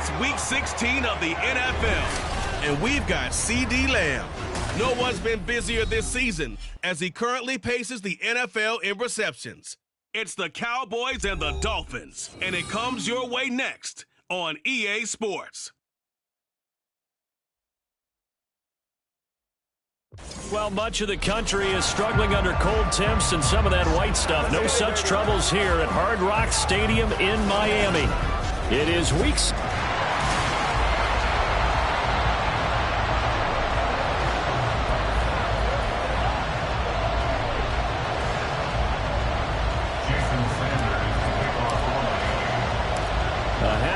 It's Week 16 of the NFL, and we've got CeeDee Lamb. No one's been busier this season as he currently paces the NFL in receptions. It's the Cowboys and the Dolphins, and it comes your way next on EA Sports. Well, much of the country is struggling under cold temps and some of that white stuff. No such troubles here at Hard Rock Stadium in Miami. It is weeks.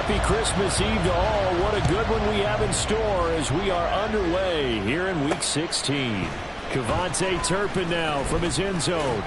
Happy Christmas Eve to all. What a good one we have in store as we are underway here in Week 16. Cavante Turpin now from his end zone.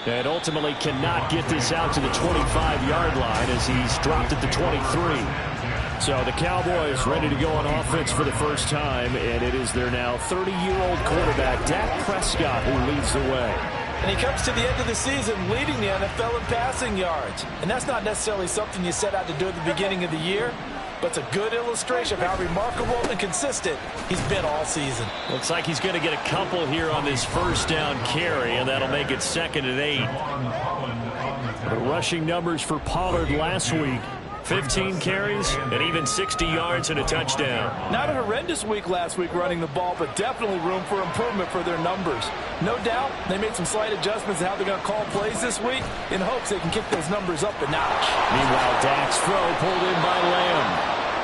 And ultimately cannot get this out to the 25-yard line as he's dropped at the 23. So the Cowboys ready to go on offense for the first time, and it is their now 30-year-old quarterback, Dak Prescott, who leads the way. And he comes to the end of the season leading the NFL in passing yards. And that's not necessarily something you set out to do at the beginning of the year, but it's a good illustration of how remarkable and consistent he's been all season. Looks like he's going to get a couple here on this first down carry, and that'll make it 2nd and 8. The rushing numbers for Pollard last week. 15 carries and even 60 yards and a touchdown. Not a horrendous week last week running the ball, but definitely room for improvement for their numbers. No doubt they made some slight adjustments to how they're going to call plays this week in hopes they can kick those numbers up a notch. Meanwhile, Dak's throw pulled in by Lamb.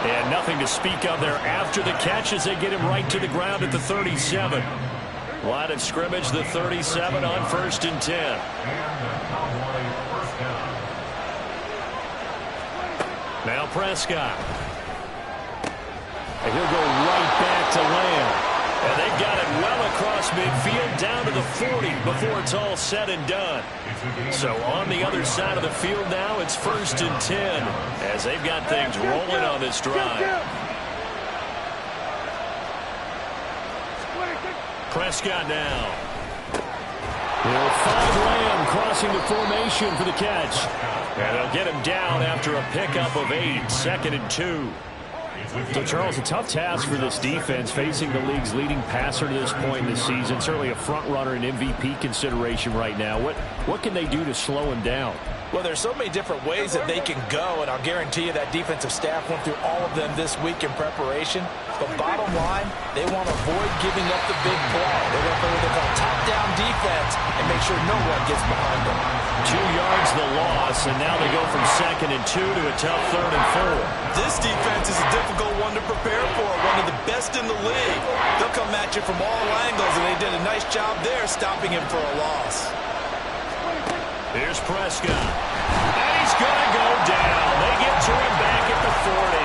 And nothing to speak of there after the catch as they get him right to the ground at the 37. Line of scrimmage, the 37 on 1st and 10. Now Prescott. And he'll go right back to Lamb. And they've got it well across midfield down to the 40 before it's all said and done. So on the other side of the field now, it's 1st and 10 as they've got things rolling on this drive. Prescott now. He'll find Lamb crossing the formation for the catch. And they'll get him down after a pickup of 8, 2nd and 2. So, Charles, a tough task for this defense facing the league's leading passer to this point in the season. Certainly a front-runner in MVP consideration right now. What can they do to slow him down? Well, there's so many different ways that they can go, and I'll guarantee you that defensive staff went through all of them this week in preparation. But bottom line, they want to avoid giving up the big play. They're going to play what they call top-down defense and make sure no one gets behind them. 2 yards the loss, and now they go from 2nd and 2 to a tough 3rd and 4. This defense is a difficult one to prepare for, one of the best in the league. They'll come at you from all angles, and they did a nice job there stopping him for a loss. Here's Prescott. And he's going to go down. They get to him back at the 40.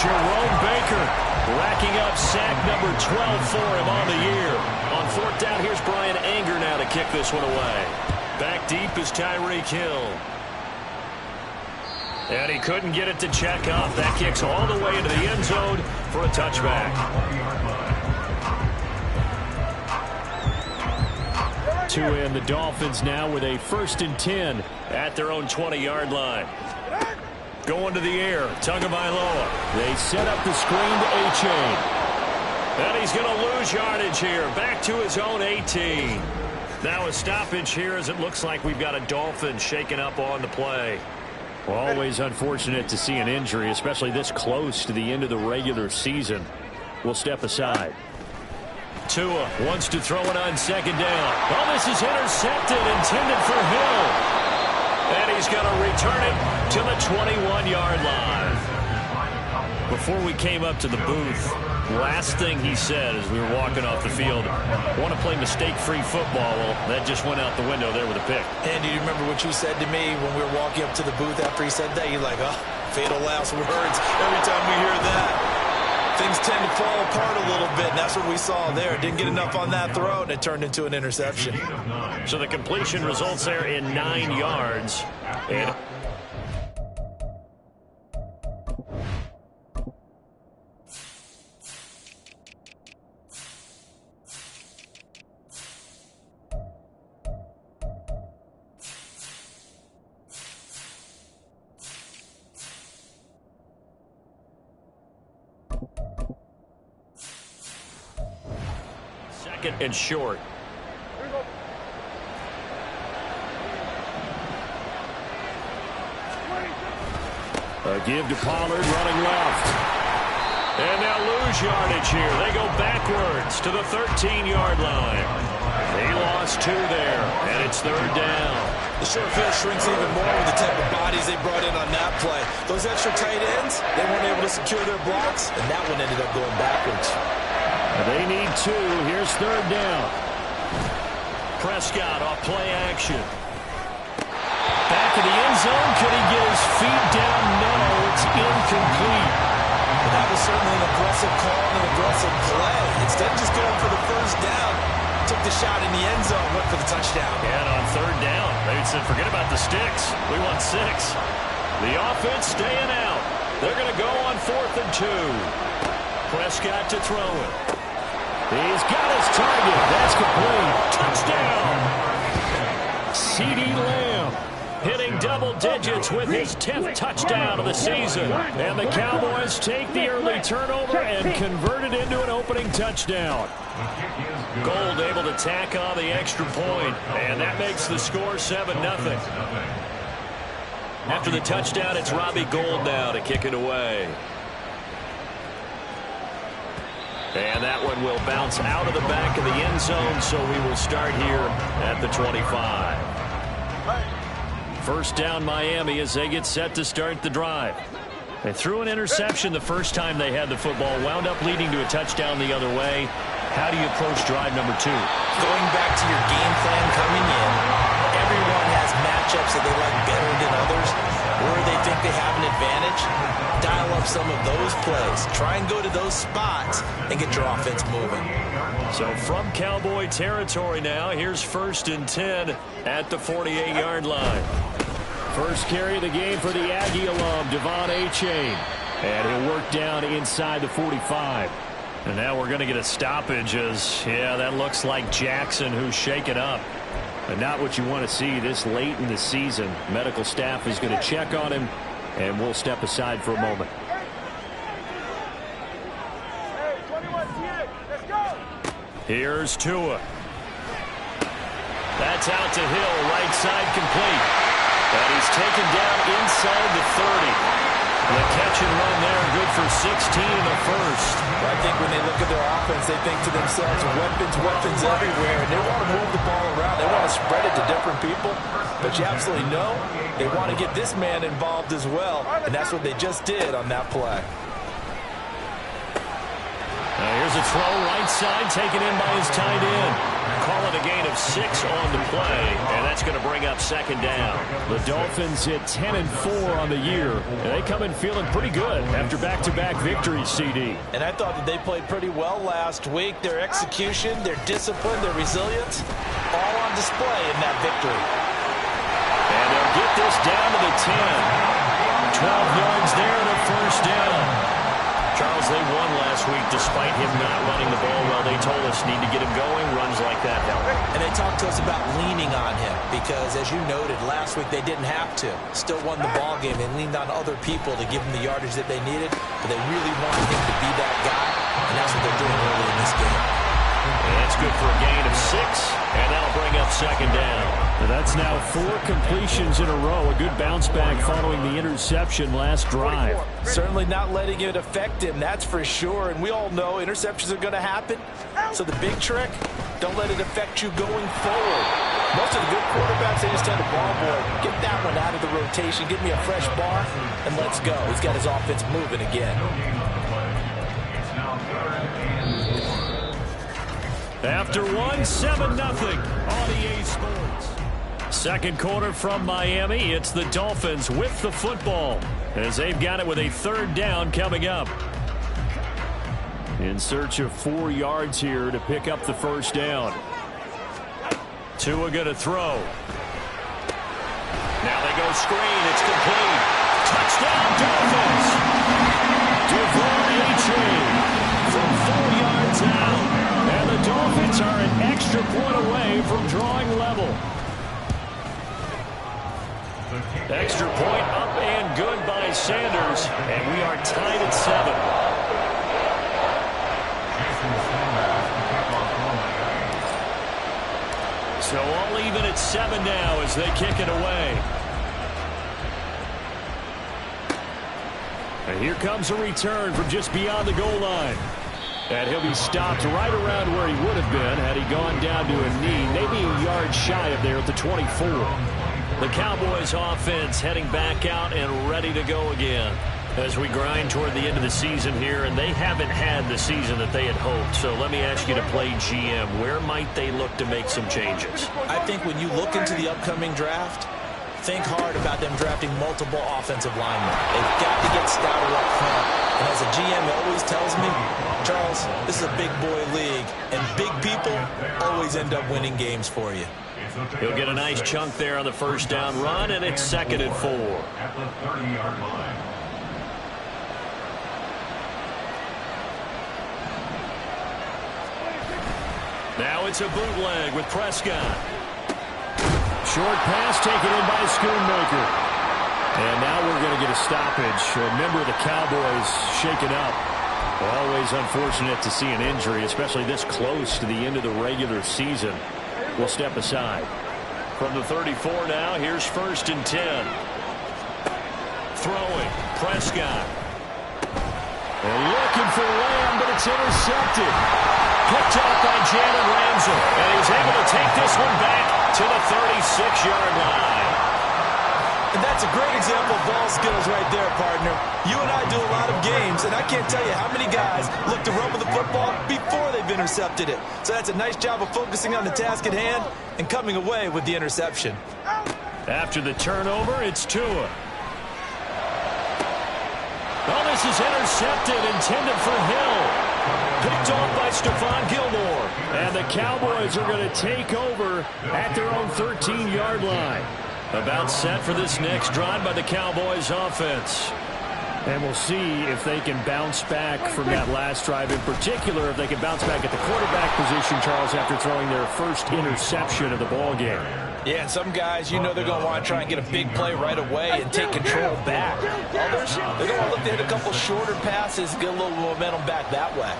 Jerome Baker racking up sack number 12 for him on the year. On 4th down, here's Brian Anger now to kick this one away. Back deep is Tyreek Hill. And he couldn't get it to check up. That kicks all the way into the end zone for a touchback. To end the Dolphins now with a 1st and 10 at their own 20-yard line. Going to the air, Tagovailoa. They set up the screen to A-Chain. And he's going to lose yardage here, back to his own 18. Now a stoppage here as it looks like we've got a Dolphin shaken up on the play. Well, always unfortunate to see an injury, especially this close to the end of the regular season. We'll step aside. Tua wants to throw it on 2nd down. Oh, this is intercepted, intended for Hill. And he's going to return it to the 21-yard line. Before we came up to the booth, last thing he said as we were walking off the field, want to play mistake-free football. Well, that just went out the window there with a pick. And do you remember what you said to me when we were walking up to the booth after he said that? You're like, oh, fatal last words every time we hear that. Things tend to fall apart a little bit, and that's what we saw there. Didn't get enough on that throw, and it turned into an interception. So the completion results there in 9 yards. And 2nd and short. A give to Pollard running left. And they'll lose yardage here. They go backwards to the 13-yard line. They lost 2 there, and it's 3rd down. The short field shrinks even more with the type of bodies they brought in on that play. Those extra tight ends, they weren't able to secure their blocks, and that one ended up going backwards. They need 2. Here's 3rd down. Prescott off play action. Back in the end zone. Could he get his feet down? No, it's incomplete. But that was certainly an aggressive call and an aggressive play. Instead of just going for the first down, took the shot in the end zone, went for the touchdown. And on 3rd down, they said, forget about the sticks. We want 6. The offense staying out. They're going to go on 4th and 2. Prescott to throw it. He's got his target. That's complete. Touchdown. CeeDee Lamb hitting double digits with his 10th touchdown of the season. And the Cowboys take the early turnover and convert it into an opening touchdown. Gold able to tack on the extra point, and that makes the score 7-0. After the touchdown, it's Robbie Gould now to kick it away. And that one will bounce out of the back of the end zone, so we will start here at the 25. First down Miami as they get set to start the drive. They threw an interception the first time they had the football, wound up leading to a touchdown the other way. How do you approach drive number 2? Going back to your game plan coming in, everyone has matchups that they like better than others, where they think they have an advantage. Dial up some of those plays. Try and go to those spots and get your offense moving. So from Cowboy territory now, here's 1st and 10 at the 48-yard line. First carry of the game for the Aggie alum, Devon Achane. And he'll work down inside the 45. And now we're going to get a stoppage as, yeah, that looks like Jackson who's shaken up. And not what you want to see this late in the season. Medical staff is going to check on him, and we'll step aside for a moment. Here's Tua. That's out to Hill, right side complete. And he's taken down inside the 30. The catch and run there, good for 16 in the first. I think when they look at their offense, they think to themselves, weapons everywhere, and they want to move the ball around. They want to spread it to different people, but you absolutely know they want to get this man involved as well, and that's what they just did on that play. Now here's a throw right side, taken in by his tight end. Call it a gain of 6 on the play, and that's going to bring up 2nd down. The Dolphins hit 10-4 on the year, and they come in feeling pretty good after back-to-back victories, CD. And I thought that they played pretty well last week. Their execution, their discipline, their resilience, all on display in that victory. And they'll get this down to the 10. 12 yards there and a first down. Charles, they won last week despite him not running the ball well. They told us need to get him going. Runs like that help. And they talked to us about leaning on him because, as you noted, last week they didn't have to. Still won the ball game. They leaned on other people to give them the yardage that they needed, but they really wanted him to be that guy, and that's what they're doing early in this game. And that's good for a gain of 6, and that'll bring up 2nd down. And that's now 4 completions in a row. A good bounce back following the interception last drive. Certainly not letting it affect him, that's for sure. And we all know interceptions are going to happen. So the big trick, don't let it affect you going forward. Most of the good quarterbacks, they just tend to ball boy. Get that one out of the rotation. Give me a fresh bar, and let's go. He's got his offense moving again. After 7-0 on EA Sports. Second quarter from Miami. It's the Dolphins with the football as they've got it with a 3rd down coming up. In search of 4 yards here to pick up the first down. Tua going to throw. Now they go screen. It's complete. Touchdown Dolphins. Devon Achane from 4 yards out. And the Dolphins are an extra point away from drawing level. Extra point up and good by Sanders. And we are tied at 7. So all even at 7 now as they kick it away. And here comes a return from just beyond the goal line. And he'll be stopped right around where he would have been had he gone down to a knee, maybe a yard shy of there at the 24. The Cowboys offense heading back out and ready to go again as we grind toward the end of the season here, and they haven't had the season that they had hoped. So let me ask you to play GM. Where might they look to make some changes? I think when you look into the upcoming draft, think hard about them drafting multiple offensive linemen. They've got to get stouter up front. And as a GM always tells me, Charles, this is a big boy league, and big people always end up winning games for you. He'll get a nice chunk there on the first down run, and it's 2nd and 4. At the 30-yard line. Now it's a bootleg with Prescott. Short pass taken in by Schoonmaker. And now we're going to get a stoppage. A member of the Cowboys shaken up. Always unfortunate to see an injury, especially this close to the end of the regular season. We'll step aside. From the 34 now, here's 1st and 10. Throwing, Prescott. And looking for Lamb, but it's intercepted. Picked off by Jalen Ramsey. And he's able to take this one back to the 36-yard line. And that's a great example of ball skills right there, partner. You and I do a lot of games, and I can't tell you how many guys look to run with the football before they've intercepted it. So that's a nice job of focusing on the task at hand and coming away with the interception. After the turnover, it's Tua. Oh, this is intercepted, intended for Hill. Picked off by Stephon Gilmore. And the Cowboys are going to take over at their own 13-yard line. About set for this next drive by the Cowboys offense. And we'll see if they can bounce back from that last drive. In particular, if they can bounce back at the quarterback position, Charles, after throwing their first interception of the ballgame. Yeah, and some guys, you know they're going to want to try and get a big play right away and take control back. Others, they're going to look to hit a couple shorter passes, get a little momentum back that way.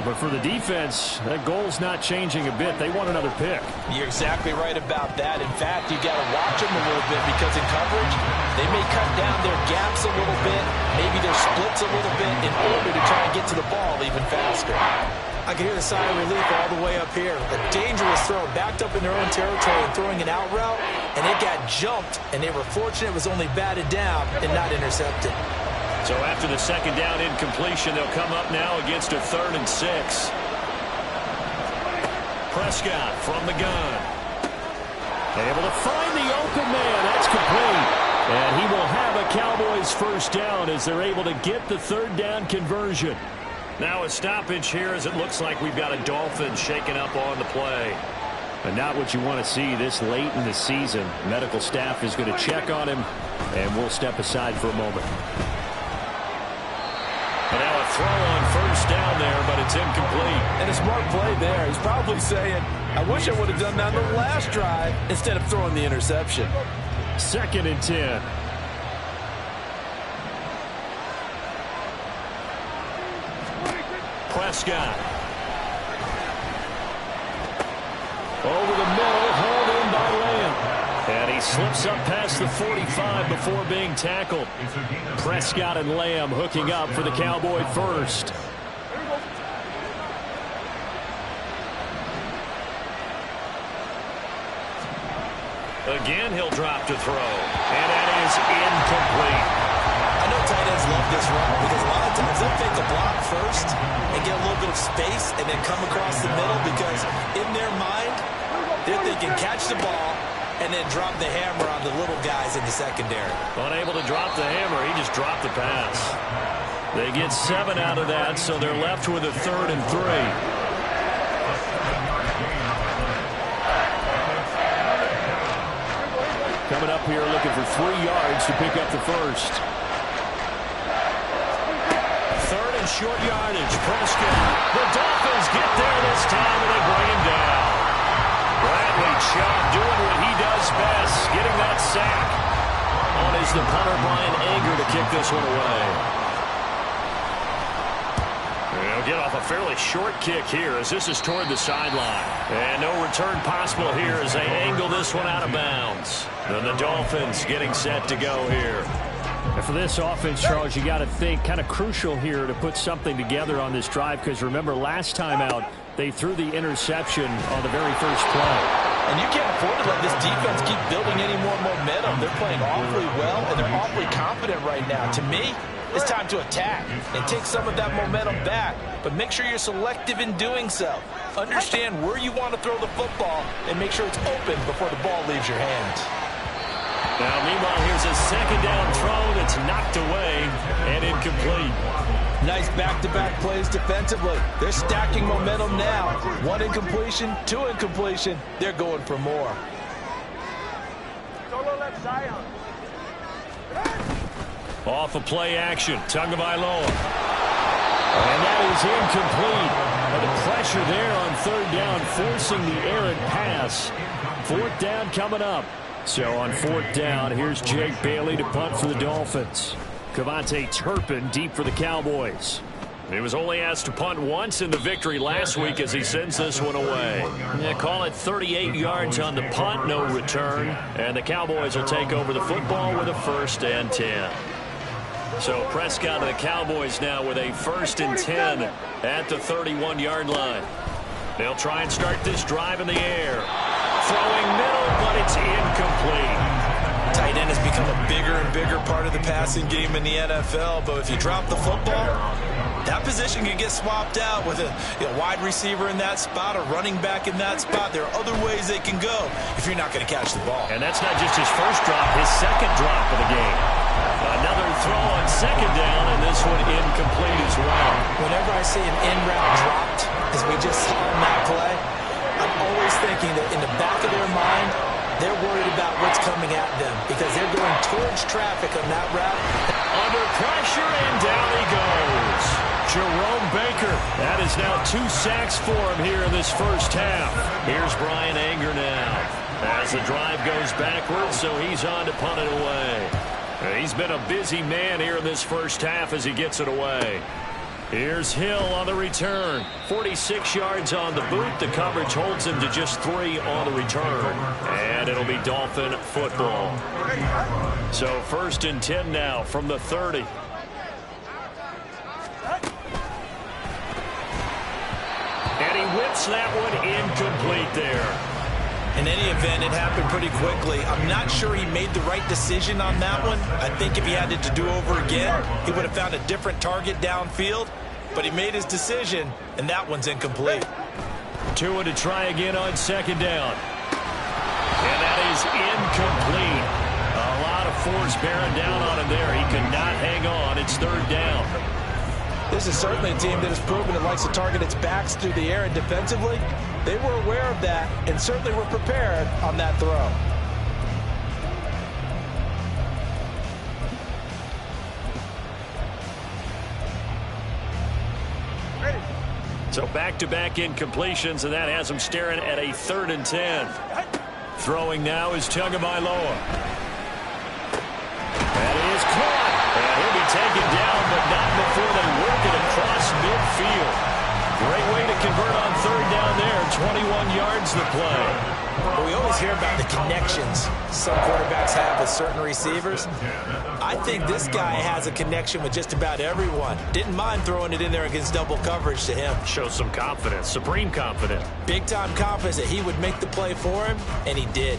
But for the defense, that goal's not changing a bit. They want another pick. You're exactly right about that. In fact, you got to watch them a little bit because in coverage, they may cut down their gaps a little bit, maybe their splits a little bit in order to try and get to the ball even faster. I can hear the sigh of relief all the way up here. A dangerous throw, backed up in their own territory and throwing an out route, and it got jumped, and they were fortunate it was only batted down and not intercepted. So after the second down incompletion, they'll come up now against a 3rd and 6. Prescott from the gun. Able to find the open man. That's complete. And he will have a Cowboys first down as they're able to get the 3rd down conversion. Now a stoppage here as it looks like we've got a Dolphin shaken up on the play. And not what you want to see this late in the season. Medical staff is going to check on him, and we'll step aside for a moment. And now a throw on first down there, but it's incomplete. And a smart play there. He's probably saying, I wish I would have done that on the last drive instead of throwing the interception. 2nd and 10. Prescott. Over the middle, hauled in by Lamb. And he slips up past the 45 before being tackled. Prescott and Lamb hooking up for the Cowboy first. Again, he'll drop to throw. And that is incomplete. I know tight ends love this run because a lot of times they'll take the block first and get a little bit of space and then come across the middle because in their mind, they're thinking catch the ball and then drop the hammer on the little guys in the secondary. Unable to drop the hammer, he just dropped the pass. They get 7 out of that, so they're left with a 3rd and 3. Coming up here looking for 3 yards to pick up the first. 3rd and short yardage. Prescott. The Dolphins get there this time and they bring him down. Bradley Chubb doing what he does best, getting that sack. On is the punter Brian Anger to kick this one away. He'll get off a fairly short kick here as this is toward the sideline. And no return possible here as they angle this one out of bounds. Then the Dolphins getting set to go here. And for this offense, Charles, you got to think kind of crucial here to put something together on this drive, because remember last time out they threw the interception on the very first play. And you can't afford to let this defense keep building any more momentum. They're playing awfully well, and they're awfully confident right now. To me, it's time to attack and take some of that momentum back, but make sure you're selective in doing so. Understand where you want to throw the football and make sure it's open before the ball leaves your hands. Now, meanwhile, here's a second down throw that's knocked away and incomplete. Nice back-to-back plays defensively. They're stacking momentum now. One incompletion, two incompletion. They're going for more. Off a play action, Tagovailoa. And that is incomplete. And the pressure there on third down, forcing the errant pass. Fourth down coming up. So on fourth down, here's Jake Bailey to punt for the Dolphins. Cavante Turpin deep for the Cowboys. He was only asked to punt once in the victory last week as he sends this one away. Yeah, call it 38 yards on the punt, no return. And the Cowboys will take over the football with a 1st and 10. So Prescott and the Cowboys now with a 1st and 10 at the 31-yard line. They'll try and start this drive in the air. Throwing middle, but it's incomplete. Tight end has become a bigger and bigger part of the passing game in the NFL, but if you drop the football, that position can get swapped out with a wide receiver in that spot, a running back in that spot. There are other ways they can go if you're not going to catch the ball. And that's not just his first drop, his second drop of the game. Another throw on second down, and this one incomplete as well. Whenever I see an in route dropped, as we just saw in that play, I'm always thinking that in the back of their mind, they're worried about what's coming at them because they're going towards traffic on that route. Under pressure, and down he goes. Jerome Baker. That is now 2 sacks for him here in this first half. Here's Brian Anger now as the drive goes backwards, so he's on to punt it away. He's been a busy man here in this first half as he gets it away. Here's Hill on the return. 46 yards on the boot. The coverage holds him to just 3 on the return. And it'll be Dolphin football. So 1st and 10 now from the 30. And he whips that one incomplete there. In any event, it happened pretty quickly. I'm not sure he made the right decision on that one. I think if he had it to do over again, he would have found a different target downfield. But he made his decision, and that one's incomplete. Tua to try again on second down. And that is incomplete. A lot of force bearing down on him there. He could not hang on. It's third down. This is certainly a team that has proven it likes to target its backs through the air, and defensively, they were aware of that and certainly were prepared on that throw. So back-to-back incompletions, and that has him staring at a 3rd and 10. Throwing now is Tagovailoa. That is caught. And he'll be taken down, but not before they work it across midfield. Great way to convert on third down there. 21 yards the play. We always hear about the connections some quarterbacks have with certain receivers. I think this guy has a connection with just about everyone. Didn't mind throwing it in there against double coverage to him. Shows some confidence, supreme confidence. Big-time confidence that he would make the play for him, and he did.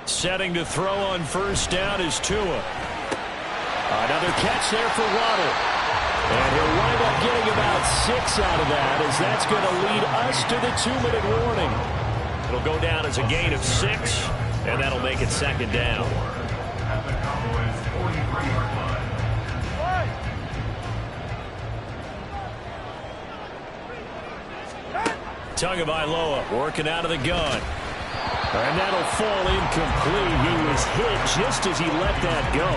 Setting to throw on first down is Tua. Another catch there for Waddle. And he'll wind up getting about 6 out of that, as that's going to lead us to the 2-minute warning. It'll go down as a gain of 6, and that'll make it second down. Tagovailoa working out of the gun. And that'll fall incomplete. He was hit just as he let that go.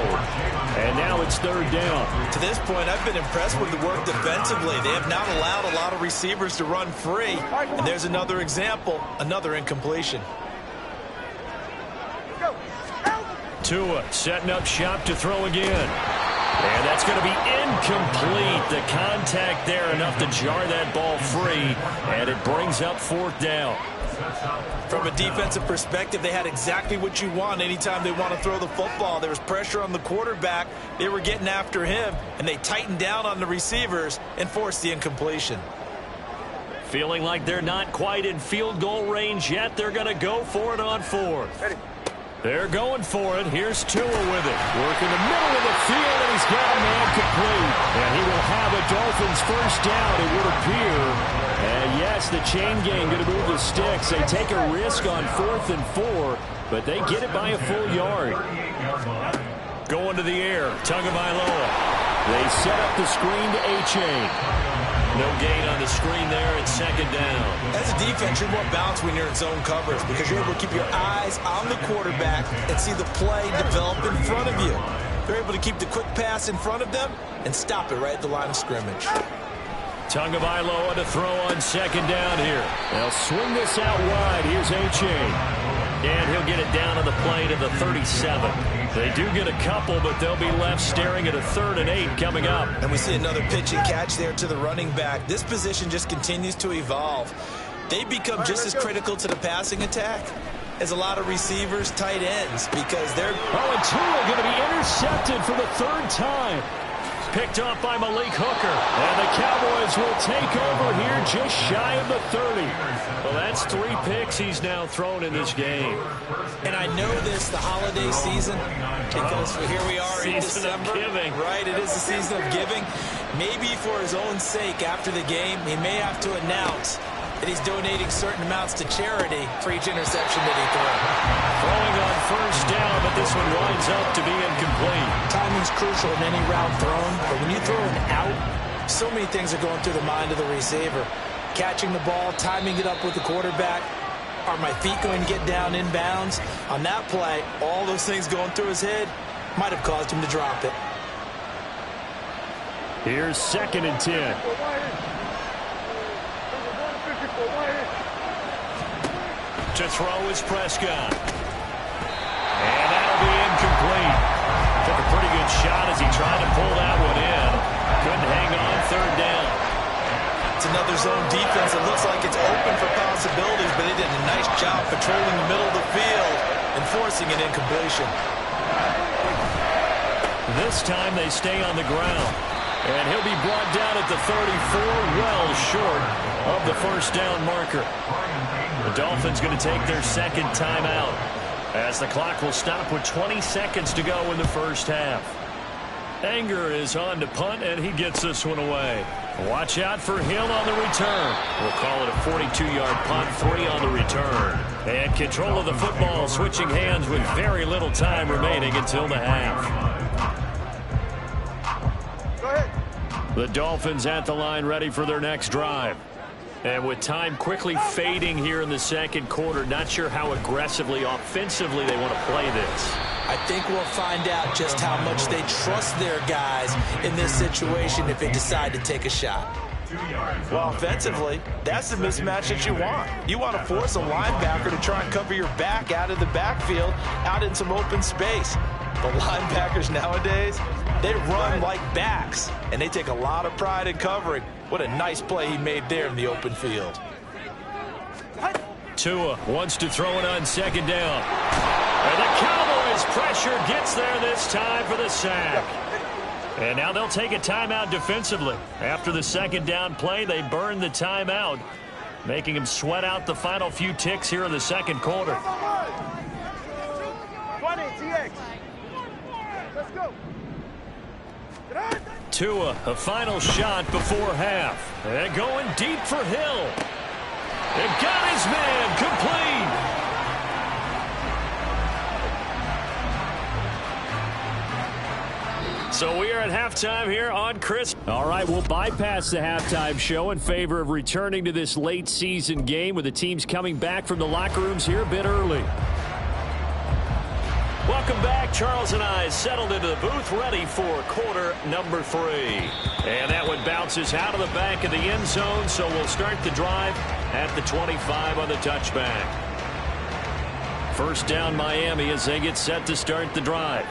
And now it's third down. To this point, I've been impressed with the work defensively. They have not allowed a lot of receivers to run free. And there's another example, another incompletion. Tua setting up shop to throw again. And that's going to be incomplete. The contact there enough to jar that ball free, and it brings up 4th down. From a defensive perspective, they had exactly what you want anytime they want to throw the football. There was pressure on the quarterback. They were getting after him, and they tightened down on the receivers and forced the incompletion. Feeling like they're not quite in field goal range yet. They're going to go for it on 4th. They're going for it. Here's Tua with it. Working the middle of the field, and he's got a man complete. And he will have a Dolphins first down, it would appear. And yes, the chain gang going to move the sticks. They take a risk on 4th and 4, but they get it by a full yard. Going to the air, Tagovailoa. They set up the screen to A-Chain. No gain on the screen there, it's 2nd down. As a defense, you're more balanced when you're in zone coverage because you're able to keep your eyes on the quarterback and see the play develop in front of you. They're able to keep the quick pass in front of them and stop it right at the line of scrimmage. Tagovailoa to throw on 2nd down here. They'll swing this out wide. Here's A-Chain. And he'll get it down on the play to the 37. They do get a couple, but they'll be left staring at a 3rd and 8 coming up. And we see another pitch and catch there to the running back. This position just continues to evolve. They become just as critical to the passing attack as a lot of receivers, tight ends, because they're... Oh, and Tua going to be intercepted for the 3rd time. Picked off by Malik Hooker. And the Cowboys will take over here just shy of the 30. Well, that's 3 picks he's now thrown in this game. And I know this, the holiday season, because here we are in December. Giving. Right, it is the season of giving. Maybe for his own sake after the game, he may have to announce that he's donating certain amounts to charity for each interception that he throws. Throwing on 1st down, but this one winds up to be incomplete. Timing's crucial in any route thrown, but when you throw an out, so many things are going through the mind of the receiver. Catching the ball, timing it up with the quarterback. Are my feet going to get down inbounds? On that play, all those things going through his head might have caused him to drop it. Here's 2nd and 10. To throw is Prescott. And that'll be incomplete. Took a pretty good shot as he tried to pull that one in. Couldn't hang on 3rd down. It's another zone defense. It looks like it's open for possibilities, but they did a nice job patrolling the middle of the field and forcing an incompletion. This time they stay on the ground. And he'll be brought down at the 34, well short of the 1st down marker. The Dolphins going to take their 2nd timeout as the clock will stop with 20 seconds to go in the 1st half. Anger is on to punt, and he gets this one away. Watch out for Hill on the return. We'll call it a 42-yard punt, 3 on the return. And control of the football switching hands with very little time remaining until the half. The Dolphins at the line ready for their next drive. And with time quickly fading here in the 2nd quarter, not sure how aggressively, offensively they want to play this. I think we'll find out just how much they trust their guys in this situation if they decide to take a shot. Well, offensively, that's the mismatch that you want. You want to force a linebacker to try and cover your back out of the backfield, out in some open space. The linebackers nowadays, they run like backs, and they take a lot of pride in covering. What a nice play he made there in the open field. Tua wants to throw it on 2nd down. And the Cowboys pressure gets there this time for the sack. And now they'll take a timeout defensively. After the 2nd down play, they burn the timeout, making him sweat out the final few ticks here in the 2nd quarter. 20, TX. Let's go. Tua, a final shot before half. And going deep for Hill. And got his man complete. So we are at halftime here on Chris. All right, we'll bypass the halftime show in favor of returning to this late season game with the teams coming back from the locker rooms here a bit early. Welcome back. Charles and I settled into the booth ready for quarter number 3. And that one bounces out of the back of the end zone, so we'll start the drive at the 25 on the touchback. First down Miami as they get set to start the drive.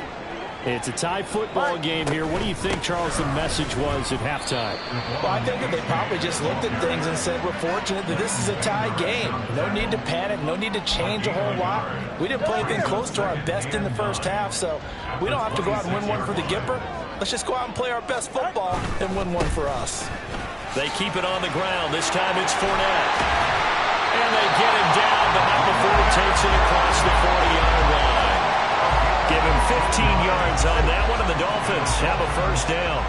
It's a tie football game here. What do you think, Charles, the message was at halftime? Well, I think that they probably just looked at things and said, we're fortunate that this is a tie game. No need to panic. No need to change a whole lot. We didn't play anything close to our best in the first half, so we don't have to go out and win one for the Gipper. Let's just go out and play our best football and win one for us. They keep it on the ground. This time it's Fournette. And they get him down, but not before he takes it across the 40-yard line. Give him 15 yards on that one, and the Dolphins have a first down.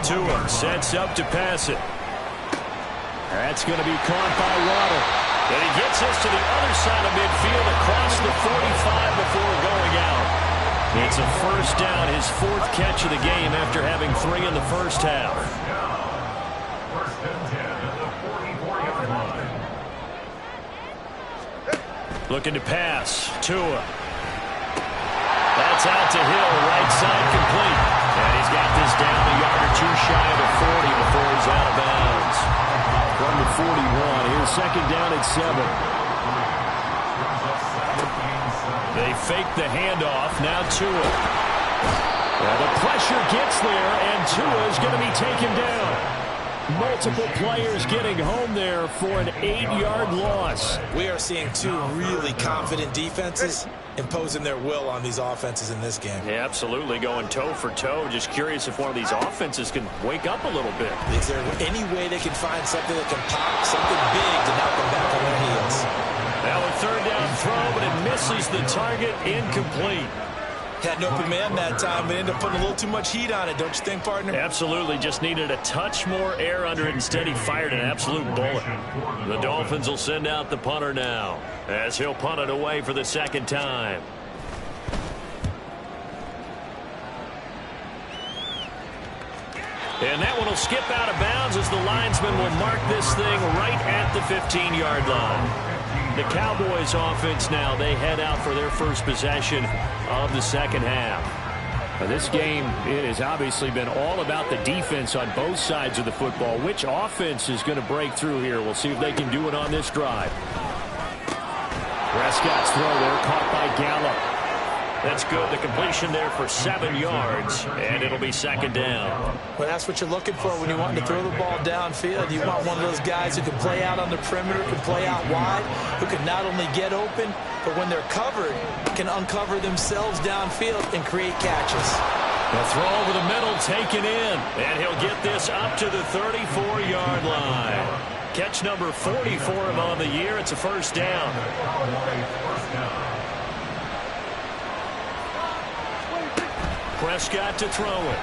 Tua sets up to pass it. That's going to be caught by Waddle. And he gets us to the other side of midfield across the 45 before going out. It's a first down, his fourth catch of the game after having 3 in the first half. Looking to pass. Tua. That's out to Hill, right side complete. And he's got this down a yard or two shy of the 40 before he's out of bounds. From the 41, here's second down at 7. They fake the handoff. Now Tua. Well, the pressure gets there, and Tua is going to be taken down. Multiple players getting home there for an 8-yard loss. We are seeing two really confident defenses imposing their will on these offenses in this game. Yeah, absolutely, going toe for toe. Just curious if one of these offenses can wake up a little bit. Is there any way they can find something that can pop, something big to knock them back on their heels? Now a third down throw, but it misses the target, incomplete. Had an open man that time, but ended up putting a little too much heat on it, don't you think, partner? Absolutely, just needed a touch more air under it. Instead, he fired an absolute bullet. The Dolphins will send out the punter now, as he'll punt it away for the second time. And that one will skip out of bounds as the linesman will mark this thing right at the 15-yard line. The Cowboys offense now, they head out for their first possession of the second half. Now this game, it has obviously been all about the defense on both sides of the football. Which offense is going to break through here? We'll see if they can do it on this drive. Prescott's throw there, caught by Gallup. That's good. The completion there for 7 yards, and it'll be second down. Well, that's what you're looking for when you want to throw the ball downfield. You want one of those guys who can play out on the perimeter, can play out wide, who can not only get open, but when they're covered, can uncover themselves downfield and create catches. The throw over the middle taken in, and he'll get this up to the 34-yard line. Catch number 40 for him on the year. It's a first down. Prescott to throw it.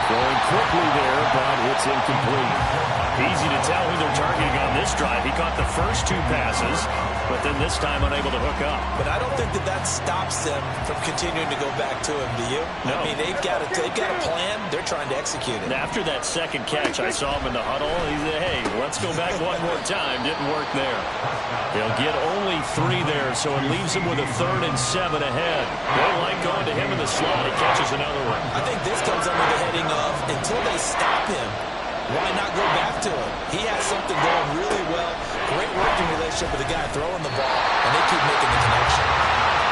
Going quickly there, but it's incomplete. Easy to tell who they're targeting on this drive. He caught the first 2 passes, but then this time unable to hook up. But I don't think that stops them from continuing to go back to him, do you? No. I mean, they've got a plan. They're trying to execute it. And after that second catch, I saw him in the huddle. He said, hey, let's go back one more time. Didn't work there. They'll get only 3 there, so it leaves him with a 3rd and 7 ahead. They like going to him in the slot. He catches another one. I think this comes under the heading of, until they stop him, why not go back to him? He has something going really well. Great working relationship with the guy throwing the ball, and they keep making the connection.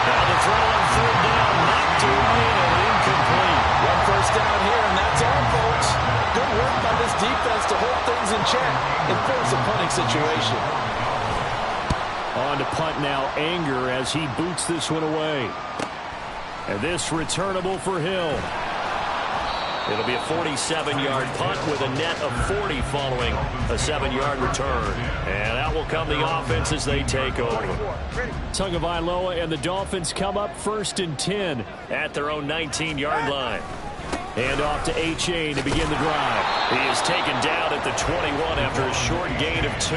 Now the throw on 3rd down, knocked away and incomplete. One first down here, and that's all, folks. Good work by this defense to hold things in check and force a punting situation. On to punt now, Anger, as he boots this one away. And this returnable for Hill. It'll be a 47-yard punt with a net of 40 following a 7-yard return. And out will come the offense as they take over. Tagovailoa and the Dolphins come up 1st and 10 at their own 19-yard line. And off to A-Chain to begin the drive. He is taken down at the 21 after a short gain of 2.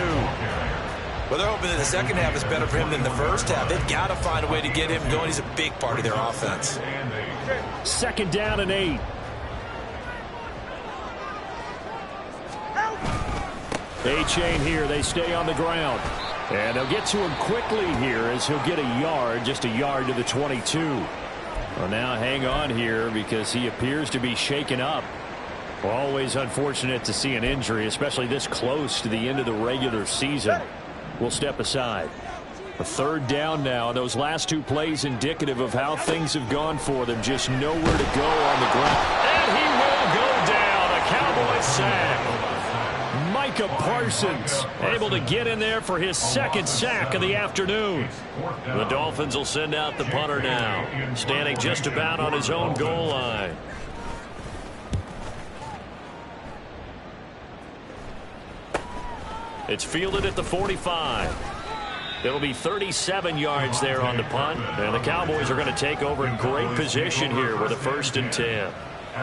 Well, they're hoping that the second half is better for him than the first half. They've got to find a way to get him going. He's a big part of their offense. Second down and 8. A-Chain here. They stay on the ground. And they'll get to him quickly here as he'll get a yard, just a yard to the 22. Well, now hang on here because he appears to be shaken up. Well, always unfortunate to see an injury, especially this close to the end of the regular season. will step aside. A third down now. Those last two plays indicative of how things have gone for them. Just nowhere to go on the ground. And he will go down. A Cowboy sack. Micah Parsons able to get in there for his second sack of the afternoon. The Dolphins will send out the punter now, standing just about on his own goal line. It's fielded at the 45. It'll be 37 yards there on the punt. And the Cowboys are going to take over in great position here with a 1st and 10.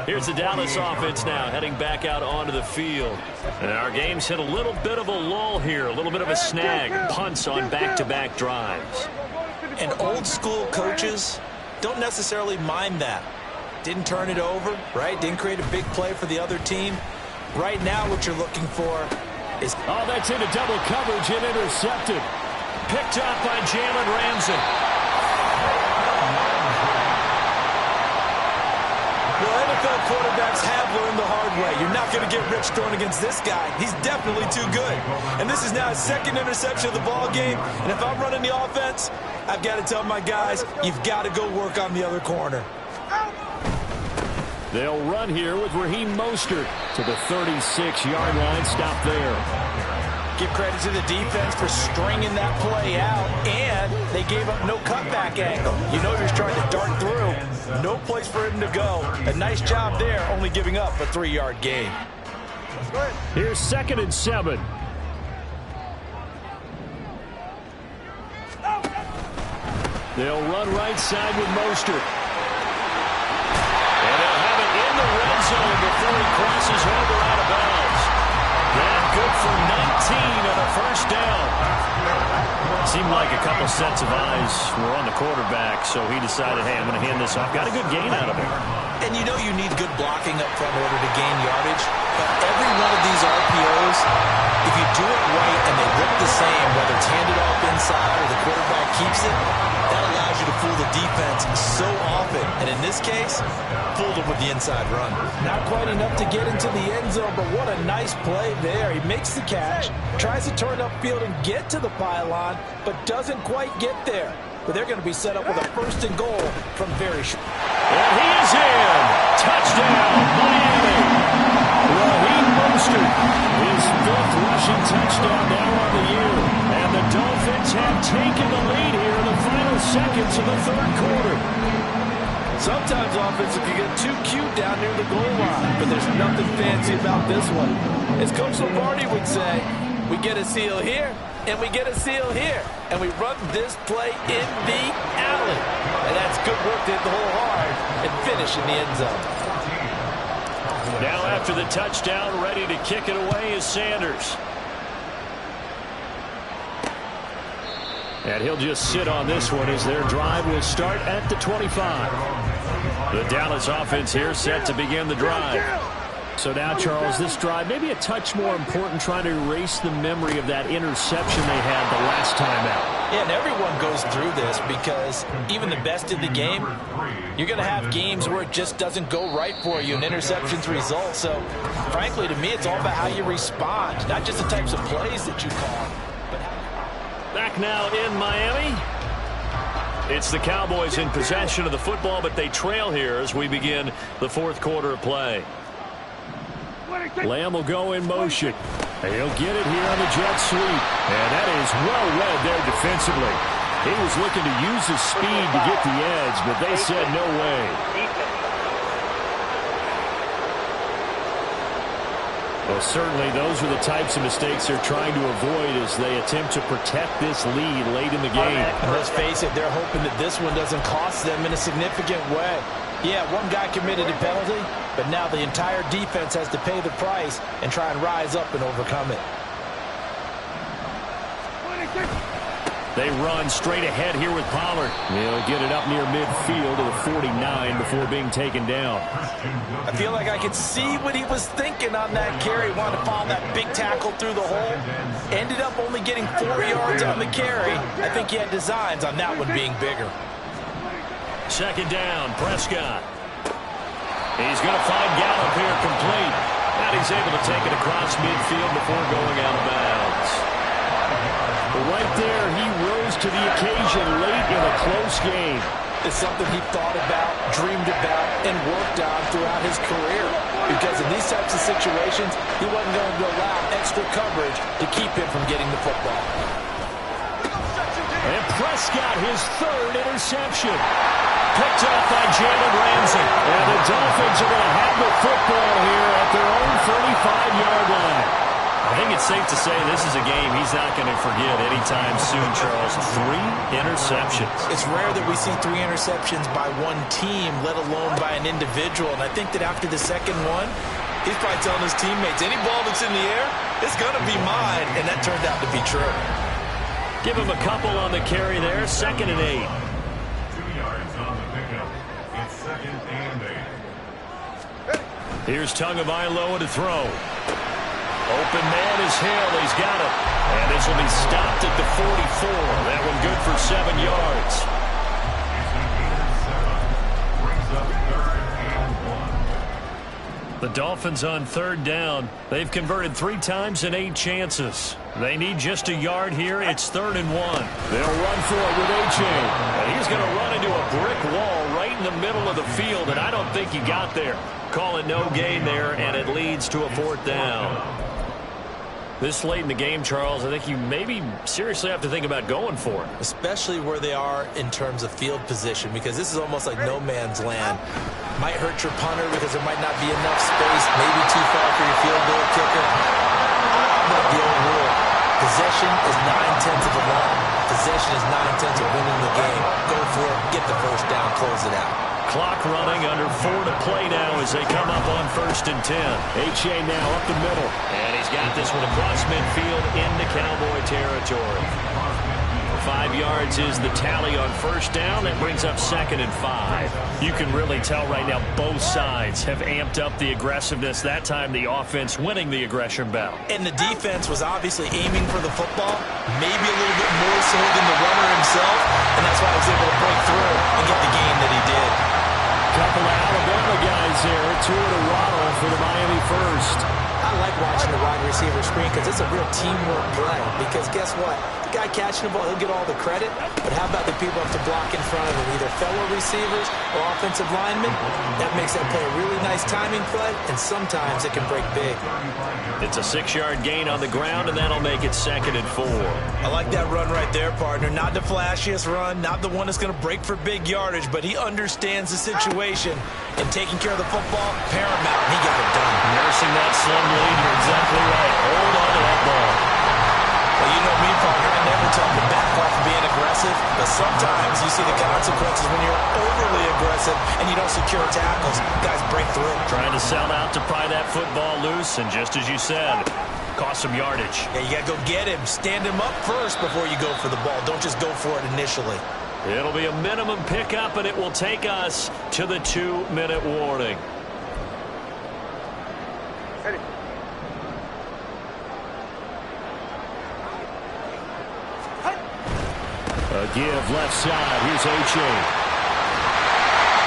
Here's the Dallas offense now heading back out onto the field. And our game's hit a little bit of a lull here, a little bit of a snag. Punts on back-to-back drives. And old school coaches don't necessarily mind that. Didn't turn it over, right? Didn't create a big play for the other team. Right now what you're looking for is... Oh, that's into double coverage and intercepted. Picked up by Jalen Ramsey. Well, NFL quarterbacks have learned the hard way. You're not going to get rich throwing against this guy. He's definitely too good. And this is now his second interception of the ball game. And if I'm running the offense, I've got to tell my guys, you've got to go work on the other corner. They'll run here with Raheem Mostert to the 36-yard line. Stop there. Give credit to the defense for stringing that play out, and they gave up no cutback angle. You know he was trying to dart through. No place for him to go. A nice job there, only giving up a 3-yard gain. Here's 2nd and 7. They'll run right side with Mostert. And they'll have it in the red zone before he crosses over out of bounds. And good for 19 on a 1st down. Seemed like a couple sets of eyes were on the quarterback, so he decided, hey, I'm going to hand this off. Got a good gain out of it. And you know you need good blocking up front in order to gain yardage. But every one of these RPOs, if you do it right and they look the same, whether it's handed off inside or the quarterback keeps it, that allows you to fool the defense so often. And in this case, fooled them with the inside run. Not quite enough to get into the end zone, but what a nice play there. He makes the catch, tries to turn upfield and get to the pylon, but doesn't quite get there. But they're going to be set up with a 1st and goal from very short. And he is in. Touchdown, Miami. Raheem Mostert, his 5th rushing touchdown now on the year. And the Dolphins have taken the lead here in the final seconds of the 3rd quarter. Sometimes offensive can get too cute down near the goal line, but there's nothing fancy about this one. As Coach Lombardi would say, we get a seal here, and we get a seal here, and we run this play in the alley. And that's good work to hit the hole hard and finish in the end zone. Now after the touchdown, ready to kick it away is Sanders. And he'll just sit on this one as their drive will start at the 25. The Dallas offense here set to begin the drive. So now, Charles, this drive maybe a touch more important, trying to erase the memory of that interception they had the last time out. Yeah, and everyone goes through this because even the best in the game, you're going to have games where it just doesn't go right for you and interceptions result. So, frankly, to me, it's all about how you respond, not just the types of plays that you call. Back now in Miami. It's the Cowboys in possession of the football, but they trail here as we begin the 4th quarter of play. Lamb will go in motion. He'll get it here on the jet sweep. And that is well read there defensively. He was looking to use his speed to get the edge, but they said no way. Well, certainly those are the types of mistakes they're trying to avoid as they attempt to protect this lead late in the game. And let's face it, they're hoping that this one doesn't cost them in a significant way. Yeah, one guy committed a penalty, but now the entire defense has to pay the price and try and rise up and overcome it. They run straight ahead here with Pollard. He'll get it up near midfield to the 49 before being taken down. I feel like I could see what he was thinking on that carry. Wanted to follow that big tackle through the hole. Ended up only getting 4 yards on the carry. I think he had designs on that one being bigger. 2nd down, Prescott. He's going to find Gallup here complete. And he's able to take it across midfield before going out of bounds. Right there, he rose to the occasion late in a close game. It's something he thought about, dreamed about, and worked on throughout his career. Because in these types of situations, he wasn't going to allow extra coverage to keep him from getting the football. And Prescott, his third interception. Picked off by Jalen Ramsey. And the Dolphins are going to have the football here at their own 35-yard line. I think it's safe to say this is a game he's not going to forget anytime soon, Charles. 3 interceptions. It's rare that we see 3 interceptions by one team, let alone by an individual. And I think that after the second one, he's probably telling his teammates, any ball that's in the air, it's going to be mine. And that turned out to be true. Give him a couple on the carry there. 2nd and 8. 2 yards on the pickup. It's 2nd and 8. Here's Tagovailoa to throw. Open man is Hill. He's got it. And this will be stopped at the 44. That one good for 7 yards. Brings up 3rd and 1. The Dolphins on 3rd down. They've converted 3 times in 8 chances. They need just a yard here. It's 3rd and 1. They'll run for it with A-Chain. And he's going to run into a brick wall right in the middle of the field, and I don't think he got there. Call it no gain there, and it leads to a 4th down. This late in the game, Charles, I think you maybe seriously have to think about going for it. Especially where they are in terms of field position, because this is almost like no man's land. Might hurt your punter because there might not be enough space, maybe too far for your field goal kicker. But the old rule, possession is 9/10 of the law. Possession is 9/10 of winning the game. Go for it, get the first down, close it out. Clock running, under 4 to play now as they come up on 1st and 10. A-Chain now up the middle. And he's got this one across midfield into Cowboy territory. 5 yards is the tally on 1st down. That brings up 2nd and 5. You can really tell right now both sides have amped up the aggressiveness. That time the offense winning the aggression battle. And the defense was obviously aiming for the football, maybe a little bit more so than the runner himself, and that's why he was able to break through and get the gain that he did. Couple of Alabama guys there. 2 in a waddle for the Miami first. I like watching the wide receiver screen because it's a real teamwork play. Because guess what? The guy catching the ball, he'll get all the credit. But how about the people who have to block in front of him, either fellow receivers or offensive linemen? That makes that play a really nice timing play, and sometimes it can break big. It's a 6-yard gain on the ground, and that'll make it 2nd and 4. I like that run right there, partner. Not the flashiest run, not the one that's going to break for big yardage, but he understands the situation, and taking care of the football, paramount. He got it done. Nursing that slung lead, you're exactly right. Hold on to that ball. Well, you know me, partner. I never tell them to back off of being aggressive, but sometimes you see the consequences when you're overly aggressive and you don't secure tackles. Guys break through. Trying to sell out to pry that football loose, and just as you said, cost some yardage. Yeah, you got to go get him. Stand him up first before you go for the ball. Don't just go for it initially. It'll be a minimum pickup, and it will take us to the 2-minute warning. A give left side. Here's A-Chain.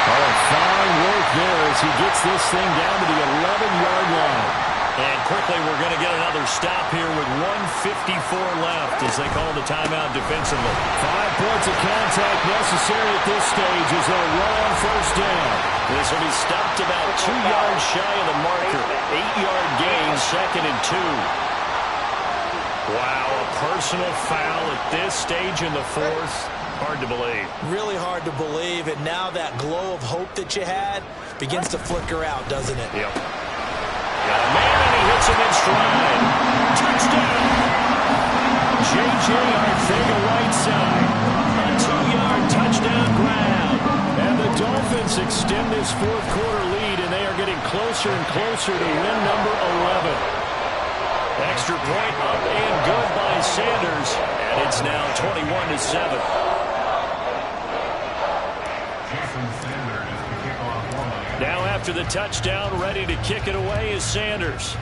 Oh, fine work there as he gets this thing down to the 11-yard line. And quickly, we're going to get another stop here with 1:54 left as they call the timeout defensively. 5 points of contact necessary at this stage as they'll run on 1st down. This will be stopped about 2 yards shy of the marker. 8-yard gain, 2nd and 2. Wow, a personal foul at this stage in the 4th. Hard to believe. Really hard to believe, and now that glow of hope that you had begins to flicker out, doesn't it? Yep. Got a man, and he hits him in stride. Touchdown! J.J. Arcega right side. A 2-yard touchdown grab. And the Dolphins extend this 4th quarter lead, and they are getting closer and closer to win number 11. Extra point up and good by Sanders. And it's now 21-7. Now after the touchdown, ready to kick it away is Sanders.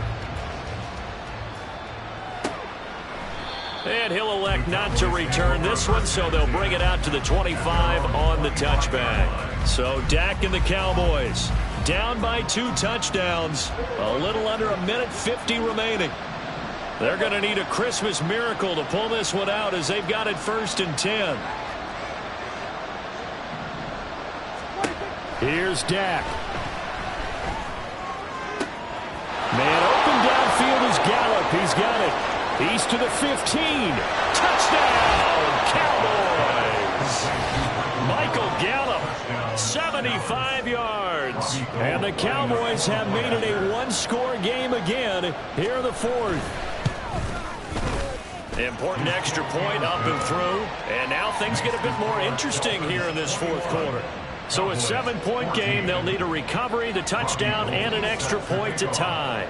And he'll elect not to return this one, so they'll bring it out to the 25 on the touchback. So Dak and the Cowboys down by 2 touchdowns. A little under 1:50 remaining. They're going to need a Christmas miracle to pull this one out as they've got it 1st and 10. Here's Dak. Man open downfield is Gallup. He's got it. He's to the 15. Touchdown, Cowboys. Michael Gallup, 75 yards. And the Cowboys have made it a one-score game again here in the 4th. Important extra point up and through. And now things get a bit more interesting here in this 4th quarter. So a 7-point game, they'll need a recovery, the touchdown, and an extra point to tie.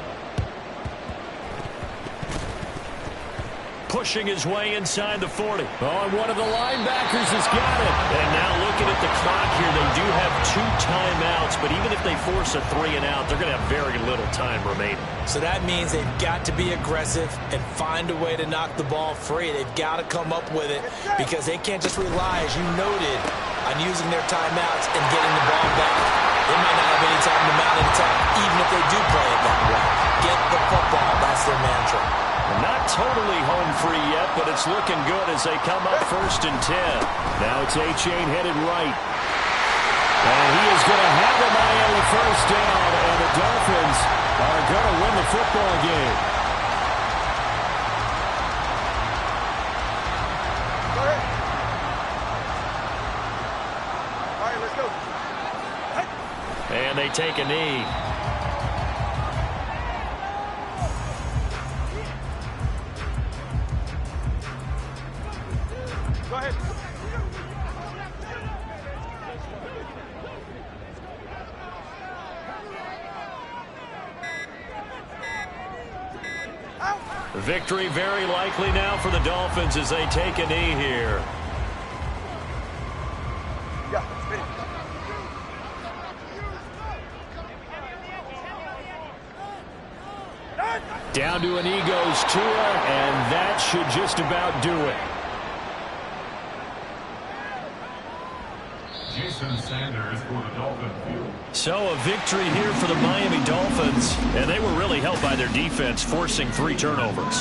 Pushing his way inside the 40. Oh, and one of the linebackers has got it. And now looking at the clock here, they do have 2 timeouts, but even if they force a 3 and out, they're going to have very little time remaining. So that means they've got to be aggressive and find a way to knock the ball free. They've got to come up with it because they can't just rely, as you noted, on using their timeouts and getting the ball back. They might not have any time to mount an attack, even if they do play it that way. Get the football. That's their mantra. Not totally home free yet, but it's looking good as they come up 1st and 10. Now it's A-Chain headed right. And he is going to have the Miami 1st down, and the Dolphins are going to win the football game. Go ahead. All right, let's go. And they take a knee. Go ahead. Victory very likely now for the Dolphins as they take a knee here. Yeah, spin it. Down to a knee goes Tua, and that should just about do it. Jason Sanders for the Dolphin field. So a victory here for the Miami Dolphins, and they were really helped by their defense forcing 3 turnovers.